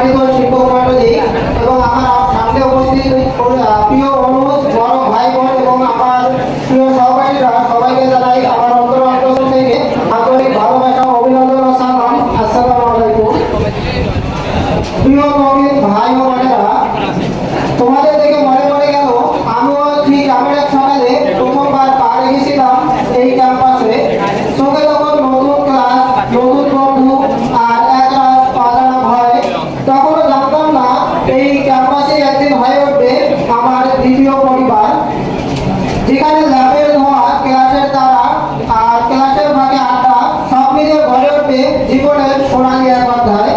সম্মানিত শিক্ষক মণ্ডলী এবং আমার সামনে উপস্থিত প্রিয় অনুজ বড় ভাই বোন এবং আমার প্রিয় সহপাঠীরা সবাইকে জানাই আমার অন্তর থেকে আন্তরিক ভালোবাসা অভিনন্দন ও সালাম। আসসালামু আলাইকুম। প্রিয় নবীন ভাই ও বোনেরা, তোমাদের দেখে মনে পড়ে গেল আমিও ঠিক এমন এক সকালে প্রথমবার পা রেখেছিলাম এই ক্যাম্পাসে। চোখে তখন নতুন ক্লাস, নতুন বন্ধু আর একরাশ অজানা ভয়। তখনও জানতাম না এই ক্যাম্পাসে একদিন হয়ে উঠবে আমার দ্বিতীয় পরিবার, যেখানে ল্যাবের ধোঁয়া, ক্লাসের তারা আর ক্লাসের ভাগে আড্ডা সব মিলিয়ে গড়ে উঠবে জীবনের সোনালী এক অধ্যায়।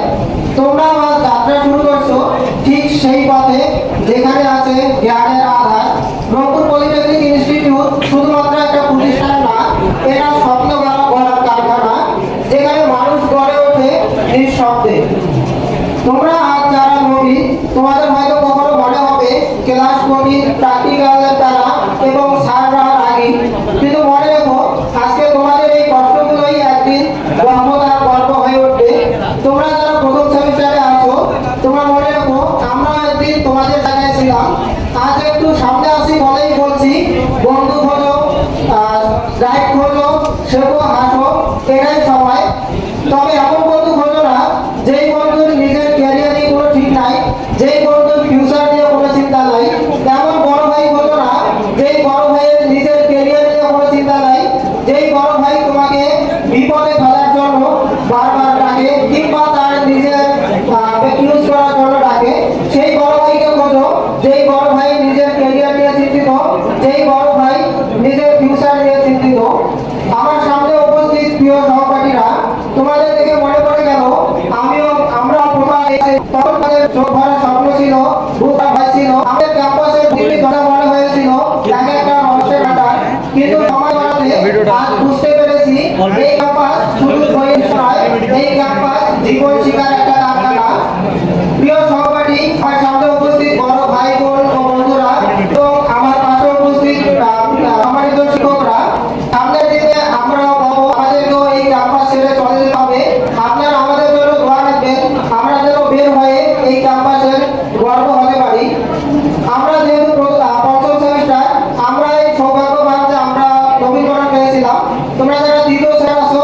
তোমরা আমার যাত্রা শুরু করছো ঠিক সেই পথে যেখানে আছে জ্ঞানের আধার। রংপুর পলিটেকনিক ইনস্টিটিউট শুধুমাত্র একটা প্রতিষ্ঠান না, এটা স্বপ্ন গড়ার কারখানা, যেখানে মানুষ গড়ে ওঠে নিঃশব্দে। তোমরা আজ যারা নবী, তোমাদের হয়তো কখনো মনে হবে ক্লাস কঠিন, প্র্যাকটিক্যালের দ্বারা এবং স্যাররা রাগী, কিন্তু মনে রেখো আজকে তোমাদের এই কষ্টগুলোই একদিন ব্রহ্মতার গর্ব হয়ে উঠবে। তোমরা যারা প্রথম সেমিস্টারে আছো, তোমরা মনে রেখো আমরা একদিন তোমাদের জায়গায় ছিলাম। আজ একটু সামনে আসি বলেই বলছি, বন্ধু খোঁজো, গাইড খোঁজো, শেখো, হাসো, এটাই সবাই। তবে এমন বন্ধু খোঁজো না যেই বন্ধুর নিজের ক্যারিয়ারে কোনো ঠিক নাই, যেই বন্ধুর ফিউচার নিয়ে কোনো চিন্তা নাই। এমন বড় ভাই খোঁজো না যেই বড় ভাইয়ের নিজের ক্যারিয়ার নিয়ে কোনো চিন্তা নাই, যেই বড় ভাই তোমাকে বিপদে ফেলার জন্য বারবার ডাকে কিংবা তার নিজের ইউজ করার জন্য ডাকে। সেই বড় ভাইকে খোঁজো যেই বড় ভাই নিজের ক্যারিয়ার নিয়ে চিন্তিত, যেই বড় ভাই নিজের ফিউচার নিয়ে চিন্তিত। আমার সামনে উপস্থিত প্রিয় সহপাঠীরা, তোমাদের দেখে মনে পড়ে গেল আমরা তখন তাদের চোখ ভরা স্বপ্ন ছিল, বুক ভাই ছিল, আমাদের ক্যাম্পাসের দিল্লি ধরা মনে হয়েছিল এক একটা রহস্যের ব্যাপার। কিন্তু সময় বাড়াতে আজ বুঝতে পেরেছি এই ক্যাম্পাস শুধু বইয়ের নয়, এই ক্যাম্পাস জীবন শিক্ষার একটা কারখানা। প্রিয় সহপাঠী, আমার সামনে উপস্থিত বড় ভাই বোন ও বন্ধুরা এবং আমার পাশে উপস্থিত সম্মানিত শিক্ষকরা, সামনের দিনে আমরাও পাবো, আমাদেরকেও এই ক্যাম্পাস ছেড়ে চলে যেতে হবে। আপনারা আমাদের জন্য দোয়া রাখবেন, আমরা যেন বের হয়ে এই ক্যাম্পাসের গর্ব হতে পারি। আমরা যেহেতু পঞ্চম সেমিস্টার, আমরা এই সৌভাগ্যবান যে আমরা নবীকরণ পেয়েছিলাম। তোমরা যারা দ্বিতীয় সেমিস্টার আছো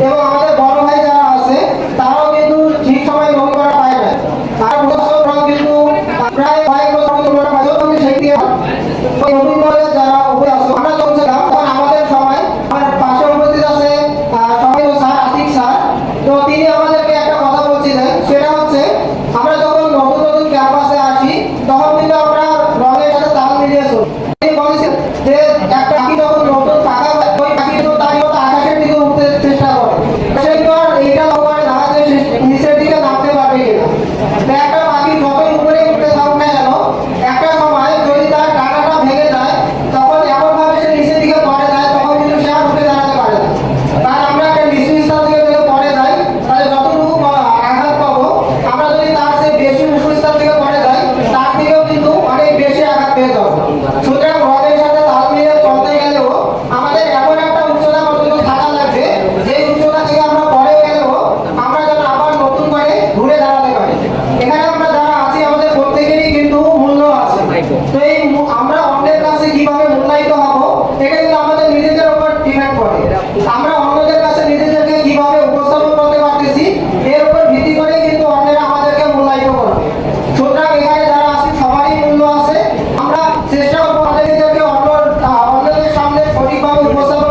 এবং আমাদের বড় ভাই যারা আছে, তারাও কিন্তু ঠিক সময় নবীকরণ পায় না। আর বছর কিন্তু প্রায় কয়েক বছর নবীকরণ পাইছো, তুমি সেই দিয়ে ওই নবীকরণের যারা উপরে আসো, আমরা চলছিলাম তখন আমাদের সময় আমার পাশে উপস্থিত আছে সবাই স্যার, আতিক স্যার। তো তিনি আমাদেরকে একটা কথা বলছিলেন, সেটা হচ্ছে আমরা যখন নতুন নতুন ক্যাম্পাসে আসি তখন কিন্তু আমরা রঙের সাথে তাল মিলিয়ে চলি। তিনি বলেছেন যে একটা পাখি যখন নতুন পাখা হয়, ওই পাখি কিন্তু তার মতো আকাশের দিকে উঠতে চেষ্টা করে, সে কিন্তু আর এইটা করে না যে নিচের দিকে নামতে পারবে কিনা। তো একটা পাখি যতই উপরে উঠতে থাকুক না কেন, একটা সময় যদি তার ডানাটা ভেঙে যায়, তখন এমন ভাবে সে নিচের দিকে পড়ে যায়, তখন কিন্তু সে আর উঠে দাঁড়াতে পারে না। তার আমরা একটা নিচু স্থান থেকে যদি পড়ে যাই, তাহলে যতটুকু আঘাত পাবো, আমরা যদি তার চেয়ে বেশি উঁচু স্থান থেকে পড়ে যাই, তার থেকেও কিন্তু অনেক বেশি আঘাত পেয়ে যাবো। সুতরাং রঙের সাথে তাল মিলিয়ে চলতে গেলেও আমাদের এমন একটা উচ্চতা পর্যন্ত থাকা লাগবে, যে উচ্চতা থেকে আমরা পড়ে গেলেও আমরা যেন আবার নতুন করে ঘুরে দাঁড়াতে পারি। এখানে আমরা যারা আছি আমাদের প্রত্যেকেরই কিন্তু মূল্য আছে। তো এই আমরা অন্যের কাছে কিভাবে মূল্যায়িত হব, এটা কিন্তু আমাদের নিজেদের উপর ডিপেন্ড করে। আমরা অন্যদের কাছে নিজেদেরকে কিভাবে উপস্থাপন করতে পারতেছি, এর উপর ভিত্তি করে কিন্তু অন্যরা আমাদেরকে মূল্যায়িত করবে। সুতরাং এখানে যারা আছি সবারই মূল্য আছে। আমরা চেষ্টা করবো আমাদেরকে অন্যদের সামনে সঠিকভাবে উপস্থাপন